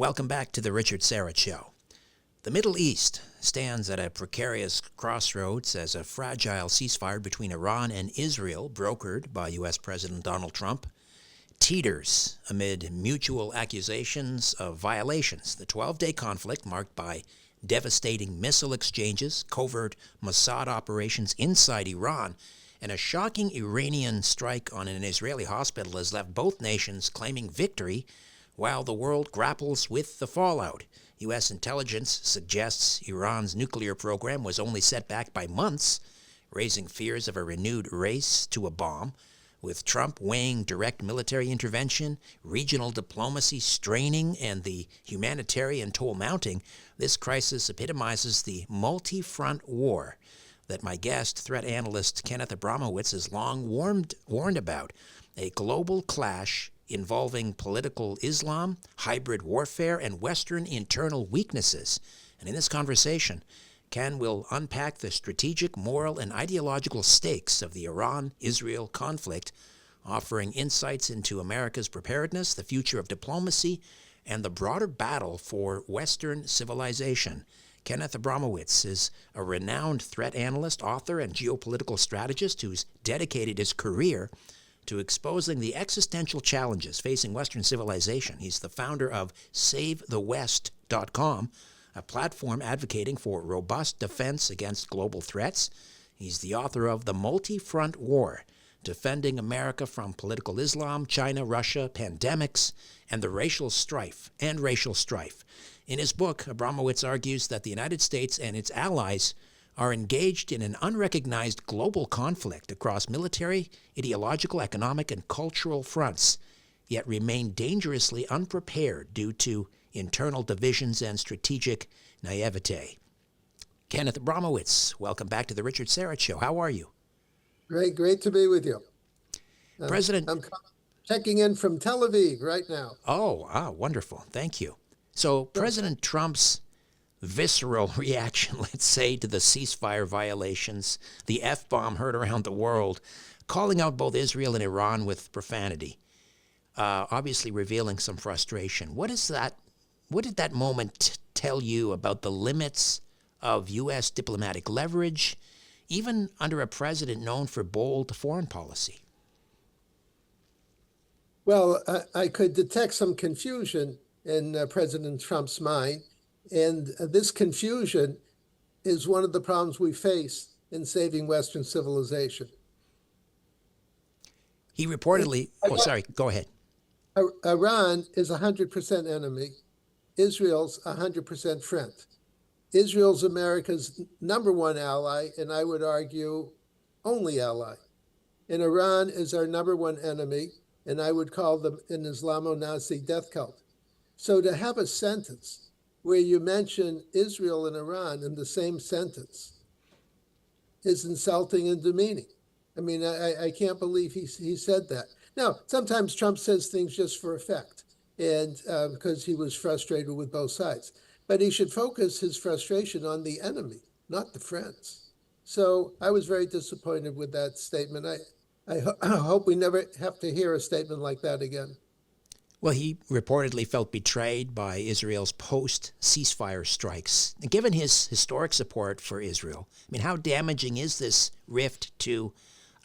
Welcome back to the Richard Syrett Show. The Middle East stands at a precarious crossroads as a fragile ceasefire between Iran and Israel, brokered by U.S. President Donald Trump, teeters amid mutual accusations of violations. The 12-day conflict, marked by devastating missile exchanges, covert Mossad operations inside Iran, and a shocking Iranian strike on an Israeli hospital, has left both nations claiming victory while the world grapples with the fallout. U.S. intelligence suggests Iran's nuclear program was only set back by months, raising fears of a renewed race to a bomb. With Trump weighing direct military intervention, regional diplomacy straining, and the humanitarian toll mounting, this crisis epitomizes the multifront war that my guest, threat analyst Kenneth Abramowitz, has long warned about. A global clash involving political Islam, hybrid warfare, and Western internal weaknesses. And in this conversation, Ken will unpack the strategic, moral, and ideological stakes of the Iran-Israel conflict, offering insights into America's preparedness, the future of diplomacy, and the broader battle for Western civilization. Kenneth Abramowitz is a renowned threat analyst, author, and geopolitical strategist who's dedicated his career to exposing the existential challenges facing Western civilization. He's the founder of SaveTheWest.com, a platform advocating for robust defense against global threats. He's the author of The Multifront War, Defending America from Political Islam, China, Russia, Pandemics, and Racial Strife. In his book, Abramowitz argues that the United States and its allies are engaged in an unrecognized global conflict across military, ideological, economic, and cultural fronts, yet remain dangerously unprepared due to internal divisions and strategic naivety. Kenneth Abramowitz, welcome back to the Richard Syrett Show. How are you? Great to be with you. President, I'm checking in from Tel Aviv right now. Wonderful. Thank you. So President Trump's visceral reaction, let's say, to the ceasefire violations, the F-bomb heard around the world, calling out both Israel and Iran with profanity, obviously revealing some frustration. What did that moment tell you about the limits of U.S. diplomatic leverage, even under a president known for bold foreign policy? Well, I could detect some confusion in President Trump's mind. And this confusion is one of the problems we face in saving Western civilization. He reportedly, go ahead. Iran is 100% enemy. Israel's 100% friend. Israel's America's number one ally, and I would argue only ally. And Iran is our number one enemy, and I would call them an Islamo-Nazi death cult. So to have a sentence where you mention Israel and Iran in the same sentence is insulting and demeaning. I mean, I can't believe he said that. Now, sometimes Trump says things just for effect, and because he was frustrated with both sides. But he should focus his frustration on the enemy, not the friends. So I was very disappointed with that statement. I hope we never have to hear a statement like that again. Well, he reportedly felt betrayed by Israel's post-ceasefire strikes. Given his historic support for Israel, I mean, how damaging is this rift to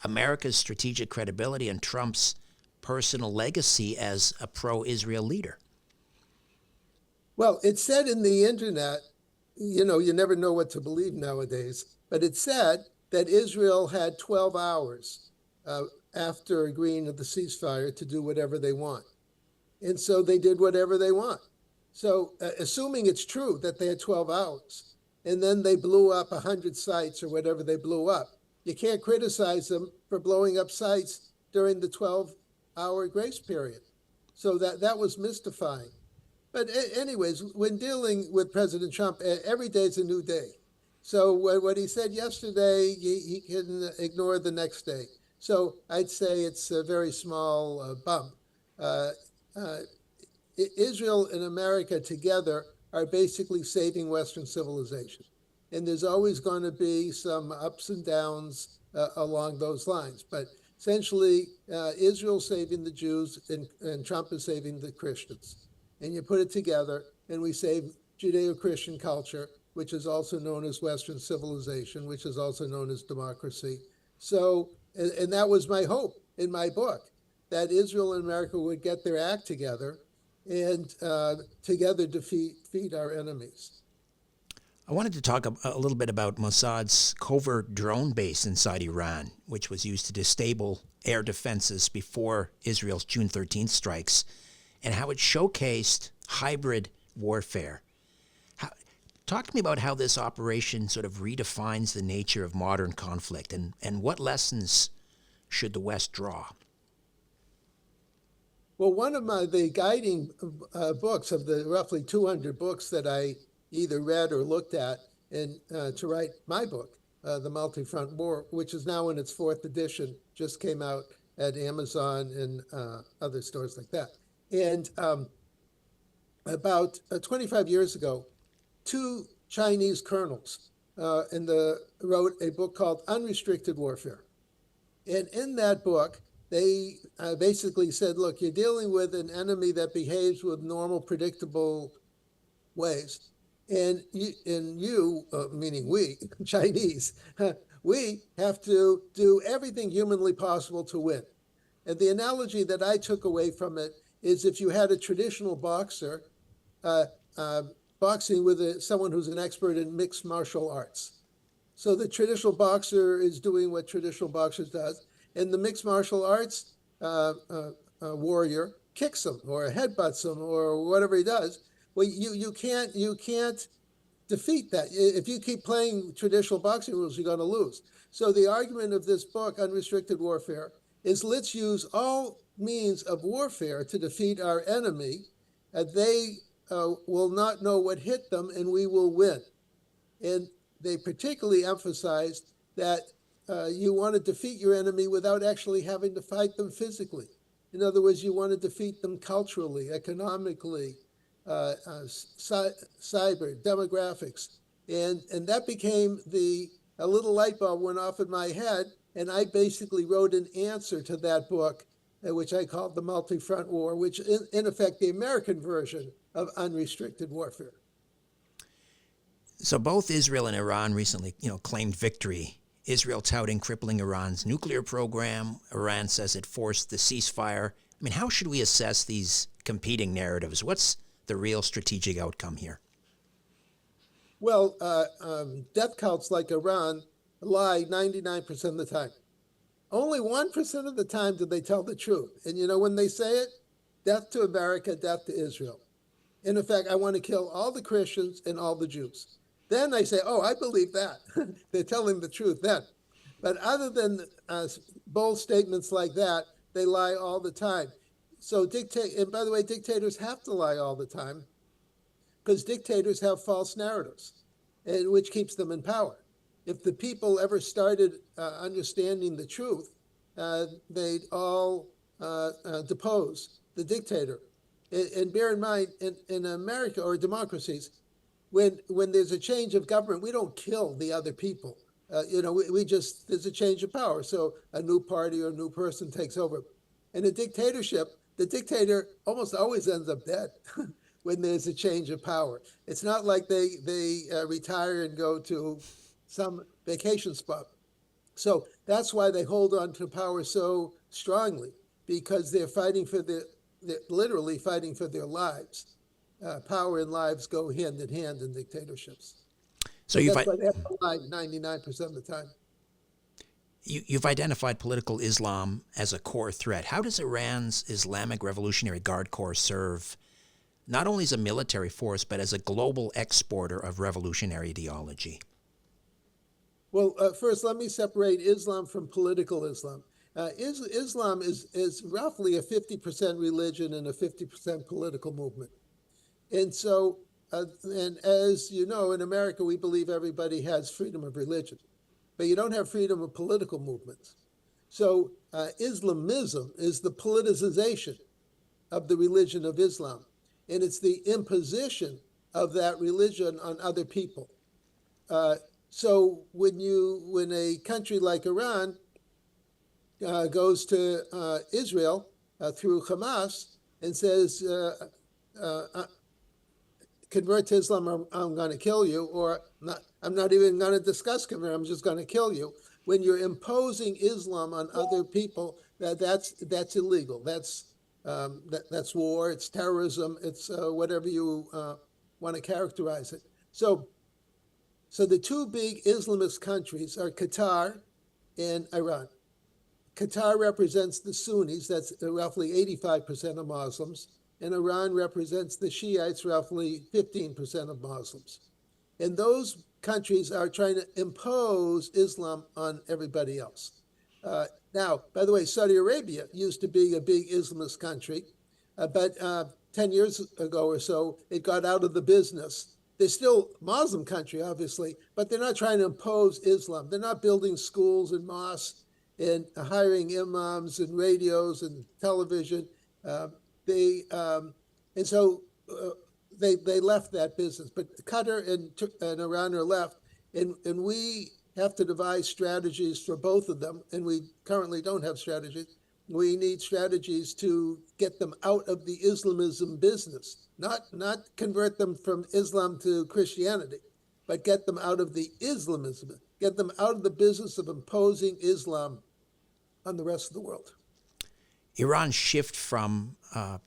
America's strategic credibility and Trump's personal legacy as a pro-Israel leader? Well, it said in the internet, you never know what to believe nowadays, but it said that Israel had 12 hours after agreeing to the ceasefire to do whatever they want. And so they did whatever they want. So assuming it's true that they had 12 hours, and then they blew up 100 sites or whatever they blew up, you can't criticize them for blowing up sites during the 12-hour grace period. So that was mystifying. But anyways, when dealing with President Trump, every day is a new day. So what he said yesterday, he can ignore the next day. So I'd say it's a very small bump. Israel and America together are basically saving Western civilization. And there's always going to be some ups and downs along those lines. But essentially, Israel's saving the Jews and Trump is saving the Christians. and you put it together, and we save Judeo-Christian culture, which is also known as Western civilization, which is also known as democracy. So, and that was my hope in my book, that Israel and America would get their act together and together defeat our enemies. I wanted to talk a little bit about Mossad's covert drone base inside Iran, which was used to disable air defenses before Israel's June 13th strikes, and how it showcased hybrid warfare. Talk to me about how this operation sort of redefines the nature of modern conflict, and what lessons should the West draw? Well, one of the guiding books of the roughly 200 books that I either read or looked at to write my book, The Multifront War, which is now in its 4th edition, just came out at Amazon and other stores like that. And about 25 years ago, 2 Chinese colonels wrote a book called Unrestricted Warfare. And in that book, they basically said, look, you're dealing with an enemy that behaves with normal, predictable ways. And you, meaning we, Chinese, we have to do everything humanly possible to win. And the analogy that I took away from it is if you had a traditional boxer boxing with someone who's an expert in mixed martial arts. So the traditional boxer is doing what traditional boxers does, and the mixed martial arts warrior kicks him or headbutts him or whatever he does. Well, you can't defeat that. If you keep playing traditional boxing rules, you're going to lose. So the argument of this book, Unrestricted Warfare, is let's use all means of warfare to defeat our enemy. They will not know what hit them, and we will win. And they particularly emphasized that you want to defeat your enemy without actually having to fight them physically. In other words, you want to defeat them culturally, economically, cyber, demographics. And that became a little light bulb went off in my head, and I basically wrote an answer to that book, which I called The Multifront War, which in effect the American version of Unrestricted Warfare. So both Israel and Iran recently, claimed victory. Israel touting crippling Iran's nuclear program. Iran says it forced the ceasefire. I mean, how should we assess these competing narratives? What's the real strategic outcome here? Well, death cults like Iran lie 99% of the time. Only 1% of the time do they tell the truth. And when they say it, death to America, death to Israel. In effect, I want to kill all the Christians and all the Jews. Then I say, oh, I believe that. They're telling the truth then. But other than bold statements like that, they lie all the time. So and by the way, dictators have to lie all the time because dictators have false narratives, which keeps them in power. If the people ever started understanding the truth, they'd all depose the dictator. And bear in mind, in America or democracies, when there's a change of government, we don't kill the other people. There's a change of power. So a new party or a new person takes over. In a dictatorship, the dictator almost always ends up dead when there's a change of power. It's not like they retire and go to some vacation spot. So that's why they hold on to power so strongly, because they're literally fighting for their lives. Power and lives go hand in hand in dictatorships. So that's why they have to lie 99% of the time. You've identified political Islam as a core threat. How does Iran's Islamic Revolutionary Guard Corps serve not only as a military force, but as a global exporter of revolutionary ideology? Well, first, let me separate Islam from political Islam. Islam is roughly a 50% religion and a 50% political movement. And so, and as you know, in America, we believe everybody has freedom of religion, but you don't have freedom of political movements. So Islamism is the politicization of the religion of Islam, and it's the imposition of that religion on other people. So when a country like Iran goes to Israel through Hamas and says, convert to Islam, or I'm going to kill you, or not, I'm not even going to discuss convert, I'm just going to kill you. When you're imposing Islam on other people, that's illegal. That's war, it's terrorism, it's whatever you want to characterize it. So the two big Islamist countries are Qatar and Iran. Qatar represents the Sunnis, that's roughly 85% of Muslims, and Iran represents the Shiites, roughly 15% of Muslims. And those countries are trying to impose Islam on everybody else. Now, by the way, Saudi Arabia used to be a big Islamist country, but 10 years ago or so, it got out of the business. They're still a Muslim country, obviously, but they're not trying to impose Islam. They're not building schools and mosques and hiring imams and radios and television. They left that business. But Qatar and Iran are left, and we have to devise strategies for both of them, and we currently don't have strategies. We need strategies to get them out of the Islamism business, not convert them from Islam to Christianity, but get them out of the Islamism, get them out of the business of imposing Islam on the rest of the world. Iran's shift from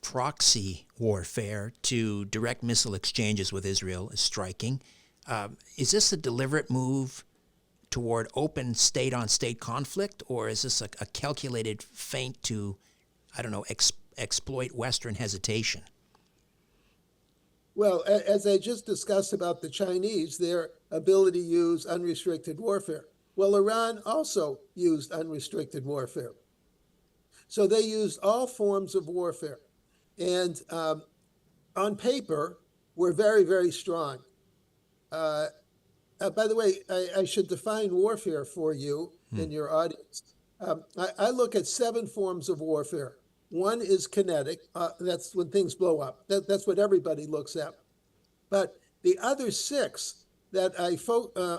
proxy warfare to direct missile exchanges with Israel is striking. Is this a deliberate move toward open state-on-state conflict, or is this a calculated feint to, exploit Western hesitation? Well, as I just discussed about the Chinese, their ability to use unrestricted warfare. Well, Iran also used unrestricted warfare. So they used all forms of warfare. And on paper, we're very, very strong. By the way, I should define warfare for you and your audience. I look at 7 forms of warfare. One is kinetic. That's when things blow up. That's what everybody looks at. But the other 6 that I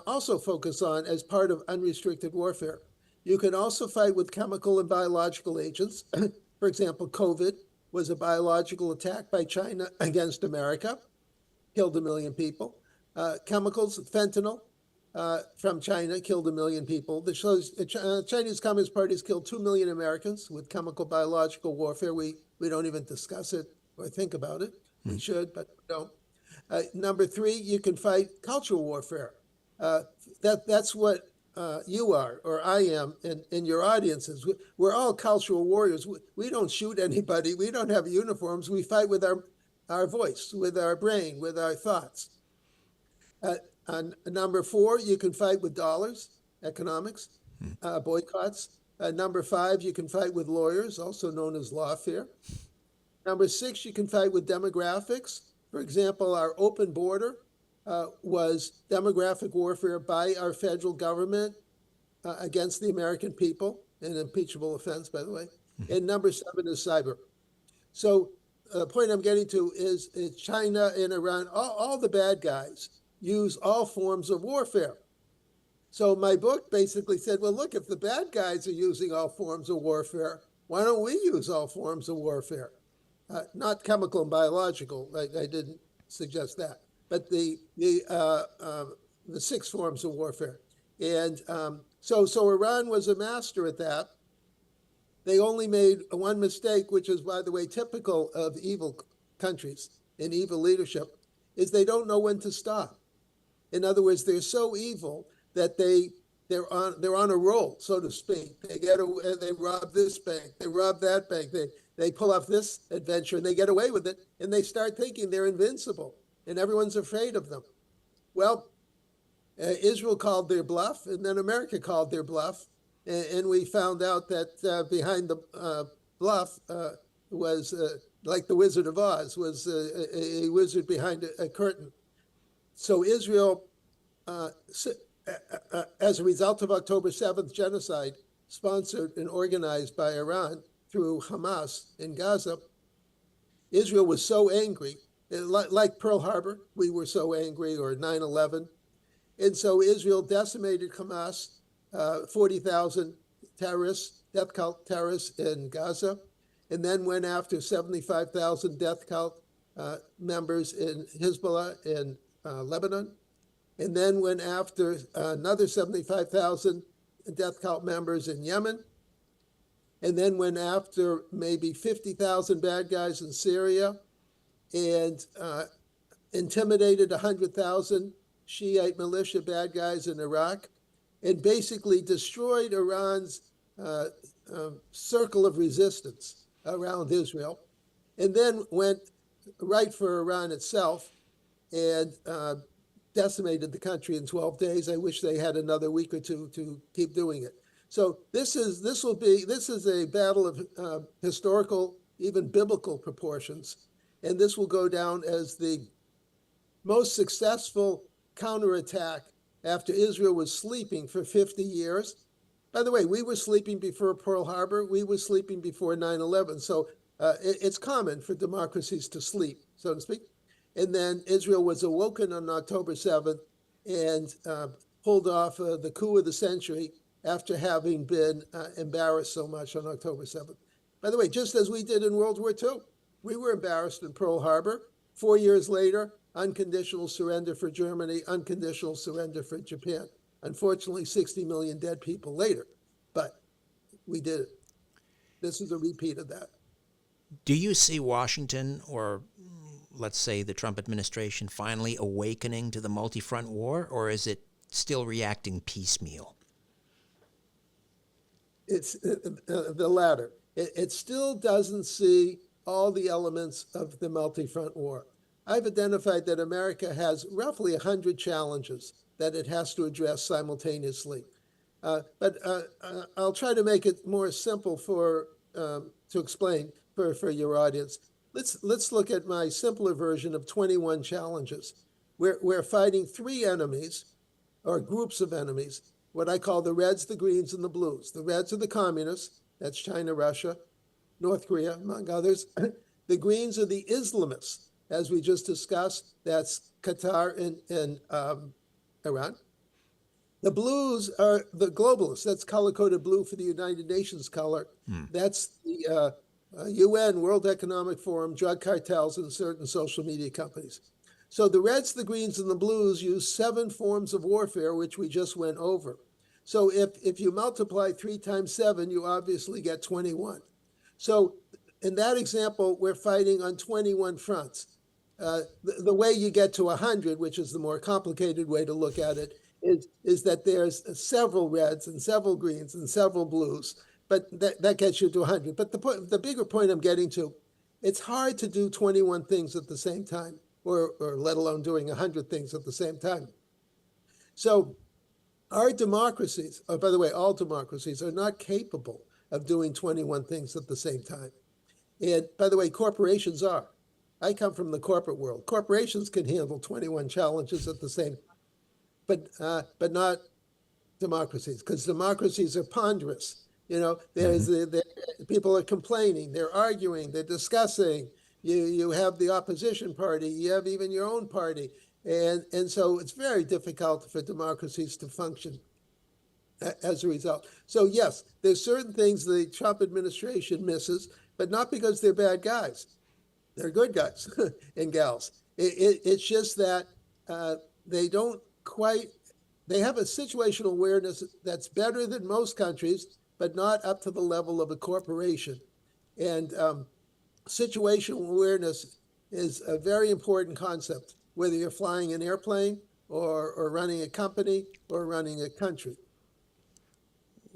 also focus on as part of unrestricted warfare. You can also fight with chemical and biological agents. For example, COVID was a biological attack by China against America, killed 1 million people. Chemicals, fentanyl from China killed 1 million people. The Chinese Communist Party has killed 2 million Americans with chemical biological warfare. We don't even discuss it or think about it. We should, but we don't. Number 3, you can fight cultural warfare. That's what you are, or I am, and your audiences. We're all cultural warriors. We don't shoot anybody. We don't have uniforms. We fight with our voice, with our brain, with our thoughts. On number 4, you can fight with dollars, economics, boycotts. Number 5, you can fight with lawyers, also known as lawfare. Number 6, you can fight with demographics. For example, our open border was demographic warfare by our federal government against the American people, an impeachable offense, by the way. And number 7 is cyber. So the point I'm getting to is China and Iran, all the bad guys use all forms of warfare. So my book basically said, well, look, if the bad guys are using all forms of warfare, why don't we use all forms of warfare? Not chemical and biological, I didn't suggest that, but the 6 forms of warfare. And so Iran was a master at that. They only made one mistake, which is, by the way, typical of evil countries and evil leadership, is they don't know when to stop. In other words, they're so evil that they're on a roll, so to speak. They rob this bank, they rob that bank, they pull off this adventure and they get away with it, and they start thinking they're invincible and everyone's afraid of them. Well, Israel called their bluff, and then America called their bluff, and we found out that behind the bluff was, like the Wizard of Oz, was a wizard behind a curtain. So Israel, as a result of October 7th genocide, sponsored and organized by Iran through Hamas in Gaza, Israel was so angry, like Pearl Harbor, we were so angry, or 9/11. And so Israel decimated Hamas, 40,000 terrorists, death cult terrorists in Gaza, and then went after 75,000 death cult members in Hezbollah in Lebanon, and then went after another 75,000 death cult members in Yemen, and then went after maybe 50,000 bad guys in Syria, and intimidated 100,000 Shiite militia bad guys in Iraq, and basically destroyed Iran's circle of resistance around Israel, and then went right for Iran itself and decimated the country in 12 days. I wish they had another week or two to keep doing it. So this is a battle of historical, even biblical proportions, and this will go down as the most successful counterattack after Israel was sleeping for 50 years. By the way, we were sleeping before Pearl Harbor. We were sleeping before 9/11. So it's common for democracies to sleep, so to speak. And then Israel was awoken on October 7th and pulled off the coup of the century after having been embarrassed so much on October 7th. By the way, just as we did in World War II, we were embarrassed in Pearl Harbor. 4 years later, unconditional surrender for Germany, unconditional surrender for Japan. Unfortunately, 60 million dead people later, but we did it. This is a repeat of that. Do you see Washington, or let's say the Trump administration, finally awakening to the multi-front war, or is it still reacting piecemeal? It's the latter. It still doesn't see all the elements of the multi-front war. I've identified that America has roughly 100 challenges that it has to address simultaneously. But I'll try to make it more simple to explain for your audience. Let's look at my simpler version of 21 challenges. We're fighting three enemies, or groups of enemies, what I call the reds, the greens, and the blues. The reds are the communists, that's China, Russia, North Korea, among others. The greens are the Islamists, as we just discussed, that's Qatar and Iran. The blues are the globalists, that's color-coded blue for the United Nations color. That's the UN, World Economic Forum, drug cartels, and certain social media companies. So the reds, the greens, and the blues use 7 forms of warfare, which we just went over. So if you multiply 3 times 7, you obviously get 21. So in that example, we're fighting on 21 fronts. The way you get to 100, which is the more complicated way to look at it, is that there's several reds and several greens and several blues, but that gets you to 100. But the bigger point I'm getting to, it's hard to do 21 things at the same time, or let alone doing 100 things at the same time. So our democracies, by the way, all democracies are not capable of doing 21 things at the same time. And by the way, corporations are. I come from the corporate world. Corporations can handle 21 challenges at the same time, but not democracies, because democracies are ponderous. You know, people are complaining, they're arguing, they're discussing. You have the opposition party, you have even your own party. And so it's very difficult for democracies to function as a result. So yes, there's certain things the Trump administration misses, but not because they're bad guys. They're good guys and gals. It's just that they have a situational awareness that's better than most countries, but not up to the level of a corporation. And situational awareness is a very important concept, whether you're flying an airplane or running a company or running a country.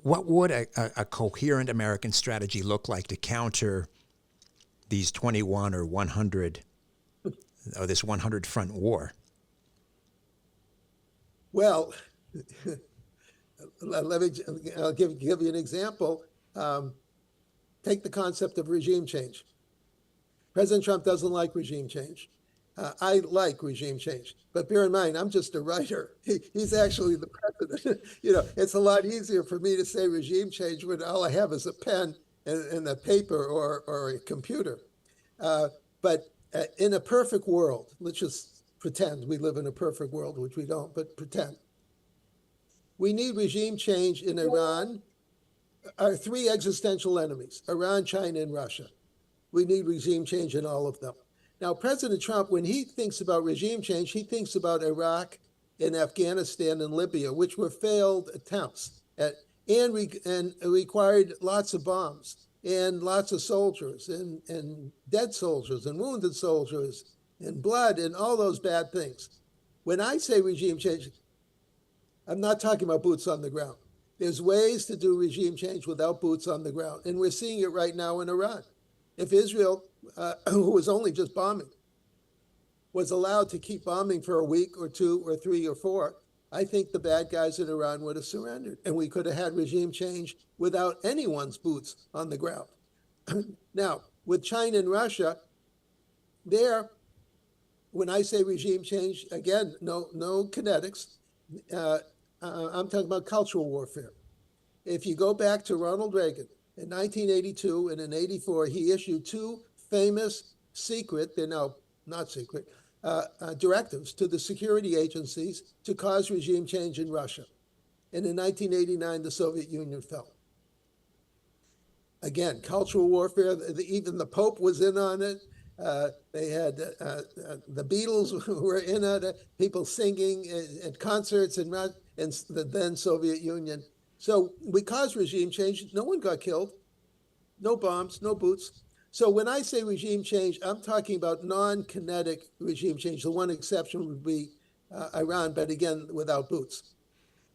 What would a coherent American strategy look like to counter these 21 or 100, or this 100 front war? Well, I'll give you an example. Take the concept of regime change. President Trump doesn't like regime change. I like regime change, but bear in mind, I'm just a writer. He's actually the president. You know, it's a lot easier for me to say regime change when all I have is a pen and a paper or a computer. But in a perfect world, let's just pretend we live in a perfect world, which we don't, but pretend. We need regime change in Iran. Our 3 existential enemies, Iran, China, and Russia. We need regime change in all of them. Now, President Trump, when he thinks about regime change, he thinks about Iraq and Afghanistan and Libya, which were failed attempts and required lots of bombs and lots of soldiers and dead soldiers and wounded soldiers and blood and all those bad things. When I say regime change, I'm not talking about boots on the ground. There's ways to do regime change without boots on the ground. And we're seeing it right now in Iran. If Israel, who was only just bombing, was allowed to keep bombing for a week or two or three or four, I think the bad guys in Iran would have surrendered. And we could have had regime change without anyone's boots on the ground. Now, with China and Russia, when I say regime change, again, no kinetics. I'm talking about cultural warfare. If you go back to Ronald Reagan in 1982 and in 84, he issued two famous secret, they're now not secret, directives to the security agencies to cause regime change in Russia. And in 1989, the Soviet Union fell. Again, cultural warfare, even the Pope was in on it. They had the Beatles were in on it, people singing at concerts in the then Soviet Union. So we caused regime change. No one got killed. No bombs, no boots. So when I say regime change, I'm talking about non-kinetic regime change. The one exception would be Iran, but again, without boots.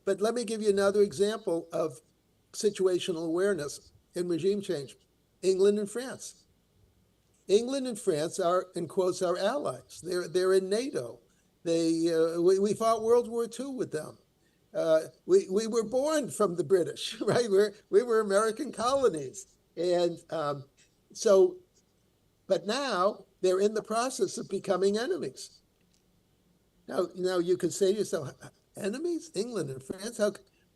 But let me give you another example of situational awareness in regime change. England and France. England and France are, in quotes, our allies. They're in NATO. We fought World War II with them. We were born from the British, right? We were American colonies. And but now they're in the process of becoming enemies. Now you could say to yourself, enemies? England and France?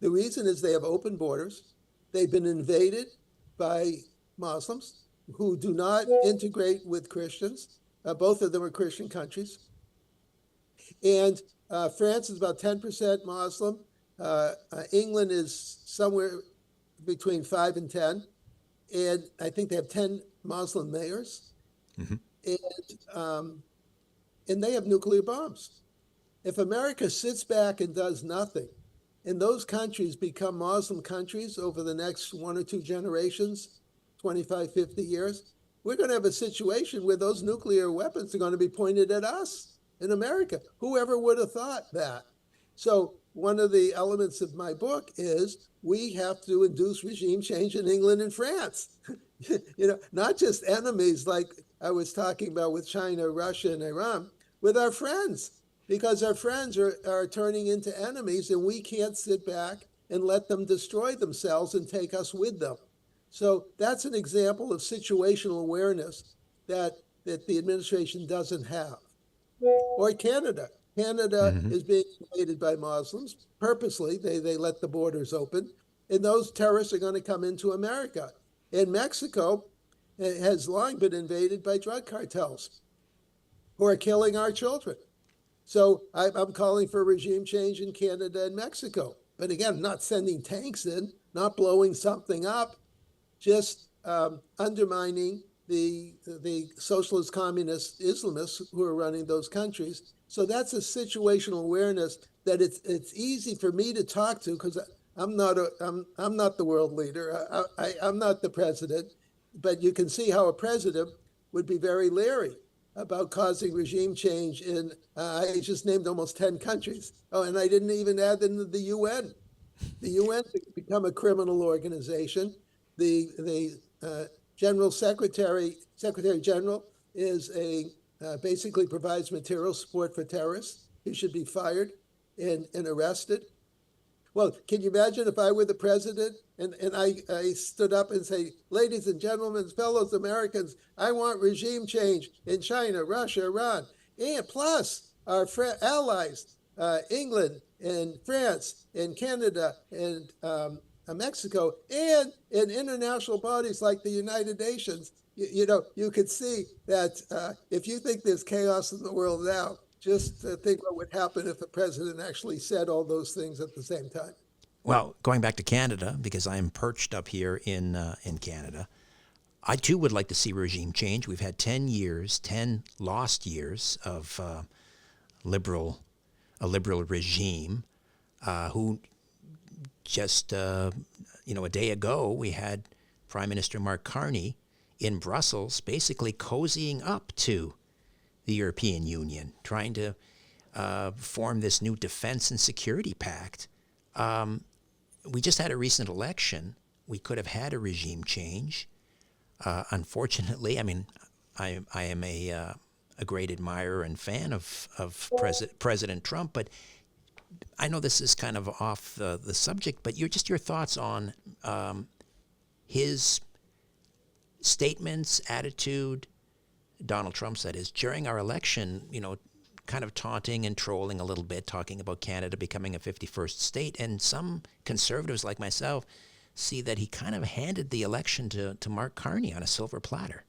The reason is they have open borders. They've been invaded by Muslims who do not integrate with Christians. Both of them are Christian countries. And France is about 10% Muslim. England is somewhere between 5 and 10. And I think they have 10 Muslim mayors. Mm-hmm. And they have nuclear bombs. If America sits back and does nothing, and those countries become Muslim countries over the next 1 or 2 generations, 25, 50 years, we're going to have a situation where those nuclear weapons are going to be pointed at us in America. Whoever would have thought that? So one of the elements of my book is we have to induce regime change in England and France. Not just enemies like I was talking about with China, Russia, and Iran, with our friends, because our friends are turning into enemies, and we can't sit back and let them destroy themselves and take us with them. So that's an example of situational awareness that the administration doesn't have. Or Canada. Canada mm-hmm. is being invaded by Muslims purposely. They let the borders open, and those terrorists are going to come into America. And Mexico has long been invaded by drug cartels who are killing our children. So I'm calling for regime change in Canada and Mexico. But again, not sending tanks in, not blowing something up, just undermining the socialist, communist, Islamists who are running those countries. So that's a situational awareness that it's easy for me to talk to because I'm not the world leader. I'm not the president, but you can see how a president would be very leery about causing regime change in, I just named almost 10 countries. Oh, and I didn't even add in the UN. The UN has become a criminal organization. The General Secretary General is basically provides material support for terrorists. He should be fired and arrested. Well, can you imagine if I were the president and I stood up and say, ladies and gentlemen, fellows Americans, I want regime change in China, Russia, Iran, and plus our allies, England and France and Canada and Mexico, and in international bodies like the United Nations. You could see that if you think there's chaos in the world now, just think what would happen if the president actually said all those things at the same time. Well, going back to Canada, because I'm perched up here in Canada, I too would like to see regime change. We've had 10 years, 10 lost years of liberal, a liberal regime who just, a day ago we had Prime Minister Mark Carney in Brussels basically cozying up to the European Union, trying to form this new defense and security pact. We just had a recent election. We could have had a regime change. Unfortunately, I mean, I am a great admirer and fan of President Trump, but I know this is kind of off the subject, but your thoughts on his statements, attitude, Donald Trump's that is, during our election, kind of taunting and trolling a little bit, talking about Canada becoming a 51st state, and some conservatives like myself see that he kind of handed the election to Mark Carney on a silver platter.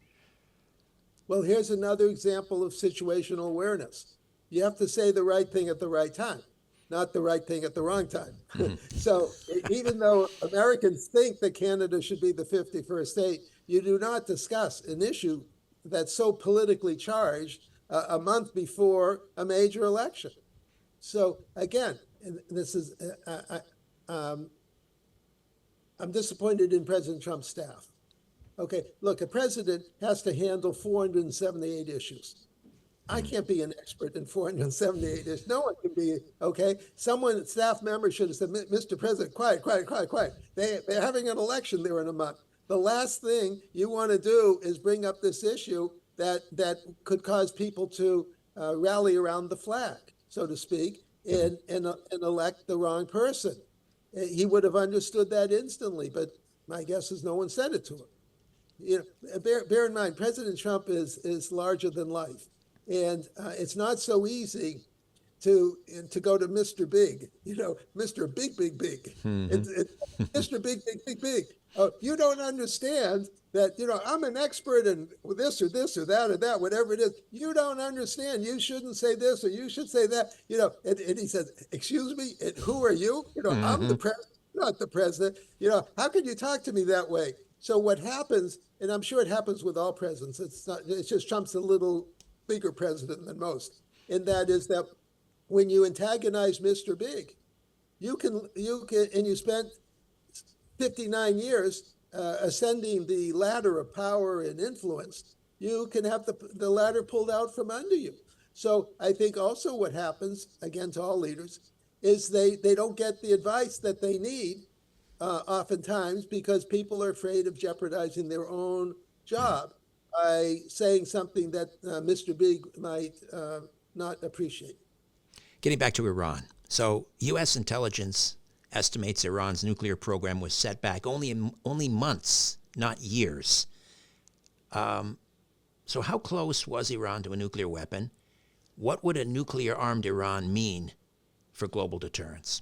Well, here's another example of situational awareness. You have to say the right thing at the right time, not the right thing at the wrong time. Mm-hmm. So even though Americans think that Canada should be the 51st state, you do not discuss an issue that's so politically charged a month before a major election. So again, this is, I'm disappointed in President Trump's staff. Okay, look, a president has to handle 478 issues. I can't be an expert in 478 issues. No one can be, okay? Staff member should have said, Mr. President, quiet. They're having an election there in a month. The last thing you want to do is bring up this issue that could cause people to rally around the flag, so to speak, and elect the wrong person. He would have understood that instantly, but my guess is no one said it to him. Bear in mind, President Trump is larger than life, and it's not so easy to go to Mr. Big, Mr. Big. Mm-hmm. It's Mr. Big. Oh, you don't understand that, I'm an expert in this or that, whatever it is. You don't understand. You shouldn't say this or you should say that, and he says, excuse me, who are you? Mm-hmm. I'm the president, not the president. How can you talk to me that way? So what happens, and I'm sure it happens with all presidents, it's just Trump's a little bigger president than most. And that is that when you antagonize Mr. Big, you can, and you spent 59 years ascending the ladder of power and influence, you can have the ladder pulled out from under you. So I think also what happens, again, to all leaders, is they don't get the advice that they need oftentimes because people are afraid of jeopardizing their own job by saying something that Mr. Big might not appreciate. Getting back to Iran. So U.S. intelligence estimates Iran's nuclear program was set back only months, not years. So how close was Iran to a nuclear weapon? What would a nuclear-armed Iran mean for global deterrence?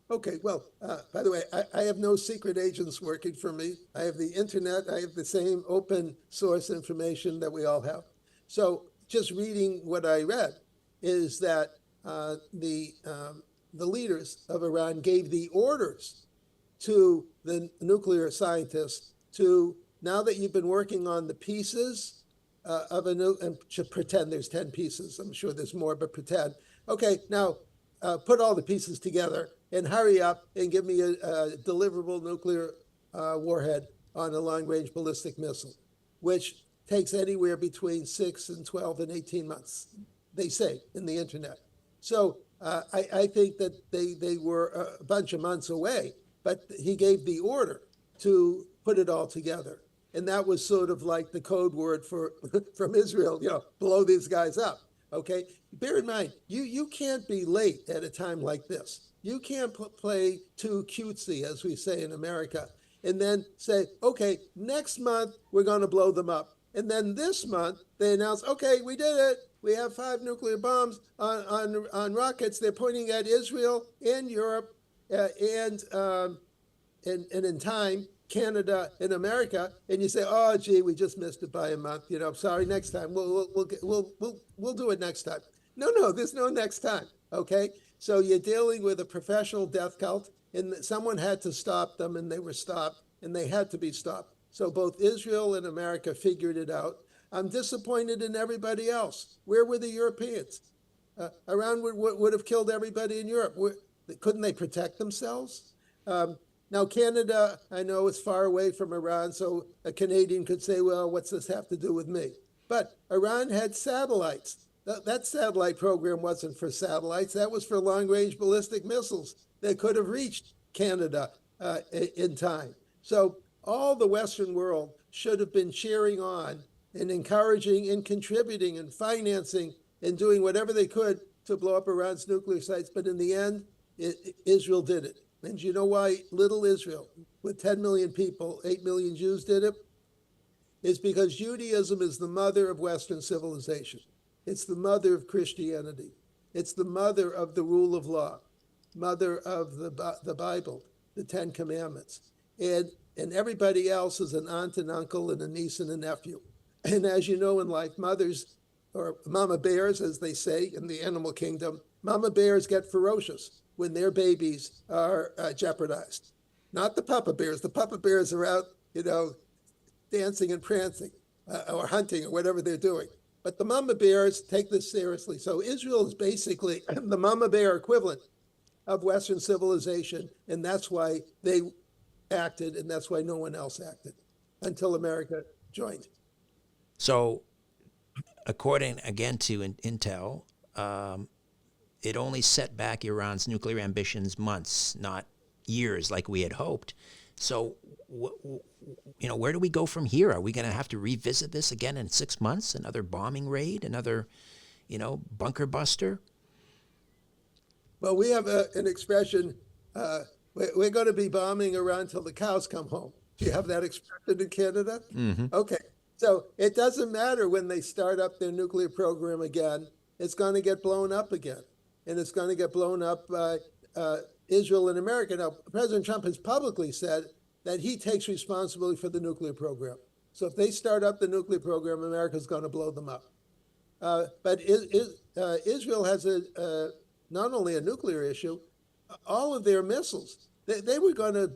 Okay, well, by the way, I have no secret agents working for me. I have the internet. I have the same open source information that we all have. So just reading what I read is that the leaders of Iran gave the orders to the nuclear scientists to, now that you've been working on the pieces of and pretend there's 10 pieces. I'm sure there's more, but pretend. Okay, now put all the pieces together and hurry up and give me a deliverable nuclear warhead on a long-range ballistic missile, which takes anywhere between 6 and 12 and 18 months, they say in the internet. So I think that they were a bunch of months away, but he gave the order to put it all together. And that was sort of like the code word from Israel, blow these guys up, okay? Bear in mind, you can't be late at a time like this. You can't play too cutesy, as we say in America, and then say, okay, next month we're going to blow them up. And then this month they announce, okay, we did it. We have 5 nuclear bombs on rockets. They're pointing at Israel and Europe and in time, Canada and America. And you say, oh, gee, we just missed it by a month. Sorry, next time. We'll do it next time. No, there's no next time. Okay. So you're dealing with a professional death cult, and someone had to stop them, and they were stopped, and they had to be stopped. So both Israel and America figured it out. I'm disappointed in everybody else. Where were the Europeans? Iran would have killed everybody in Europe. Couldn't they protect themselves? Now, Canada, I know, is far away from Iran, so a Canadian could say, well, what's this have to do with me? But Iran had satellites. That satellite program wasn't for satellites. That was for long-range ballistic missiles that could have reached Canada in time. So all the Western world should have been cheering on and encouraging and contributing and financing and doing whatever they could to blow up Iran's nuclear sites. But in the end, Israel did it. And you know why little Israel, with 10 million people, 8 million Jews did it? It's because Judaism is the mother of Western civilization. It's the mother of Christianity. It's the mother of the rule of law, mother of the Bible, the Ten Commandments. And everybody else is an aunt and uncle and a niece and a nephew. And as you know in life, mothers, or mama bears, as they say in the animal kingdom, mama bears get ferocious when their babies are jeopardized. Not the papa bears. The papa bears are out, dancing and prancing or hunting or whatever they're doing. But the mama bears take this seriously. So Israel is basically the mama bear equivalent of Western civilization, and that's why they acted, and that's why no one else acted until America joined. So, according again to Intel, it only set back Iran's nuclear ambitions months, not years, like we had hoped. So, where do we go from here? Are we going to have to revisit this again in 6 months? Another bombing raid? Another, bunker buster? Well, we have an expression, we're going to be bombing Iran till the cows come home. Do you have that expression in Canada? Mm-hmm. Okay. So it doesn't matter when they start up their nuclear program again. It's going to get blown up again. And it's going to get blown up by Israel and America. Now, President Trump has publicly said that he takes responsibility for the nuclear program. So if they start up the nuclear program, America's going to blow them up. But Israel has not only a nuclear issue, all of their missiles. They were going to,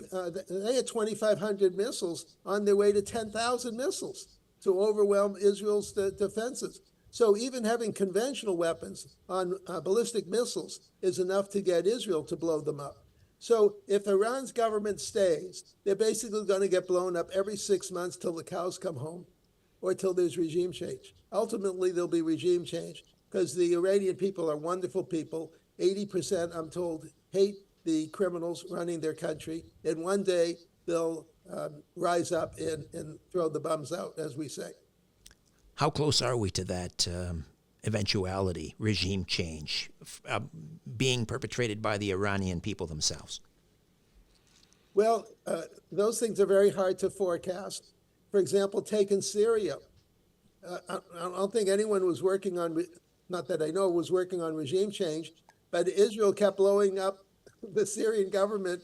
they had 2,500 missiles on their way to 10,000 missiles to overwhelm Israel's defenses. So even having conventional weapons on ballistic missiles is enough to get Israel to blow them up. So if Iran's government stays, they're basically going to get blown up every 6 months till the cows come home or till there's regime change. Ultimately, there'll be regime change because the Iranian people are wonderful people. 80%, I'm told, hate the criminals running their country. And one day they'll rise up and throw the bums out, as we say. How close are we to that eventuality, regime change, being perpetrated by the Iranian people themselves? Well, those things are very hard to forecast. For example, take in Syria. I don't think anyone was working on, not that I know, was working on regime change, but Israel kept blowing up the Syrian government,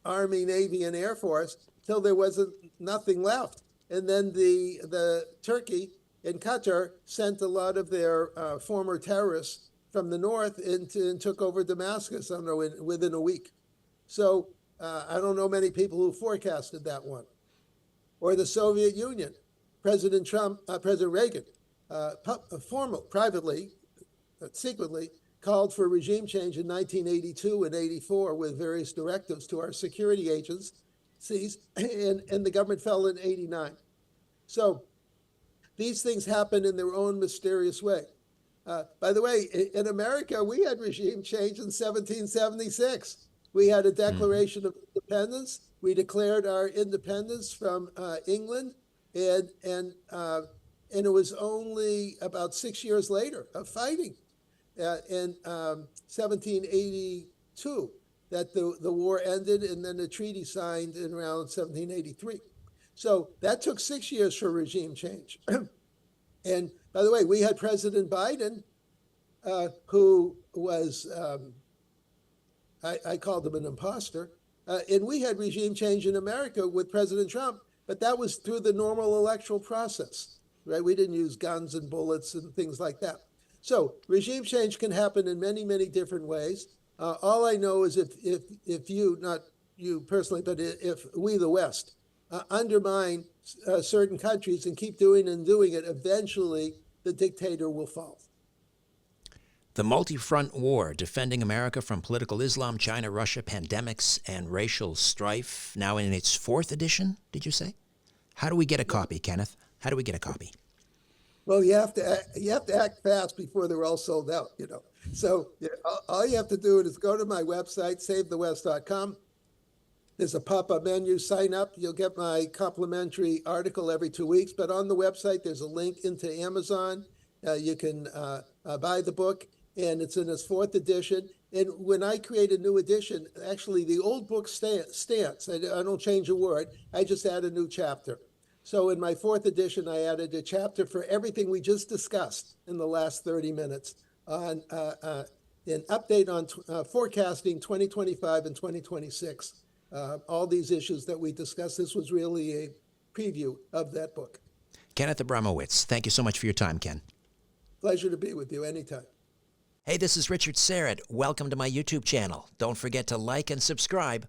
Army, Navy, and Air Force till there wasn't nothing left. And then the Turkey and Qatar sent a lot of their former terrorists from the north and took over Damascus, I don't know, within a week. So I don't know many people who forecasted that one. Or the Soviet Union. President Reagan, privately, secretly, called for regime change in 1982 and 84 with various directives to our security agencies, and the government fell in 89. So these things happen in their own mysterious way. By the way, in America, we had regime change in 1776. We had a Declaration of Independence. We declared our independence from England, and it was only about 6 years later of fighting in 1782 that the war ended, and then the treaty signed in around 1783. So that took 6 years for regime change. And by the way, we had President Biden, who was, I called him an imposter, and we had regime change in America with President Trump, but that was through the normal electoral process, right? We didn't use guns and bullets and things like that. So regime change can happen in many, many different ways. All I know is if you, not you personally, but if we, the West, undermine certain countries and keep doing it, eventually the dictator will fall. The multifront war, defending America from political Islam, China, Russia, pandemics, and racial strife, now in its 4th edition, did you say? How do we get a copy, Kenneth? How do we get a copy? Well, you have to act fast before they're all sold out, you know. So all you have to do is go to my website, savethewest.com. There's a pop-up menu, sign up. You'll get my complimentary article every 2 weeks. But on the website, there's a link into Amazon. You can buy the book, and it's in its 4th edition. And when I create a new edition, actually the old book stands. I don't change a word. I just add a new chapter. So in my 4th edition, I added a chapter for everything we just discussed in the last 30 minutes on an update on forecasting 2025 and 2026. All these issues that we discussed. This was really a preview of that book. Kenneth Abramowitz, thank you so much for your time, Ken. Pleasure to be with you anytime. Hey, this is Richard Serrett. Welcome to my YouTube channel. Don't forget to like and subscribe.